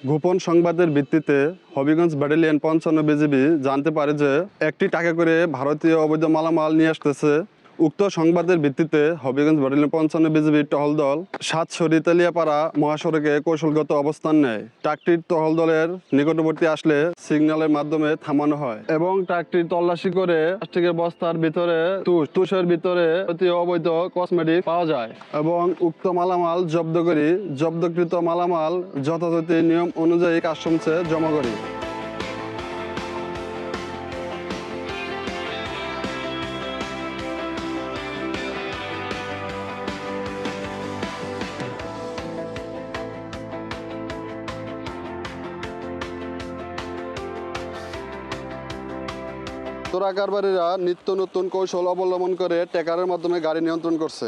গোপন সংবাদের ভিত্তিতে হবিগঞ্জ ব্যাটালিয়ন ৫৫ বিজিবি জানতে পারে যে একটি ট্রাকে করে ভারতীয় অবৈধ মালামাল নিয়ে আসতেছে। উক্ত সংবাদের ভিত্তিতে হবিগঞ্জ ব্যাটালিয়ন ৫৫ বিজিবির টহল দল সাতছড়ি তেলিয়াপাড়া মহাসড়কে কৌশলগত অবস্থান নেয়। ট্রাকটির টহল দলের নিকটবর্তী আসলে সিগন্যালের মাধ্যমে থামানো হয় এবং ট্রাকটির তল্লাশি করে প্লাস্টিকের বস্তার ভিতরে তুষের ভিতরে ভারতীয় অবৈধ কসমেটিক পাওয়া যায় এবং উক্ত মালামাল জব্দ করি। জব্দকৃত মালামাল যথাযথ নিয়ম অনুযায়ী কাস্টমসে জমা করি। চোরা কারবারিরা নিত্য নতুন কৌশল অবলম্বন করে ট্যাকারের মাধ্যমে গাড়ি নিয়ন্ত্রণ করছে।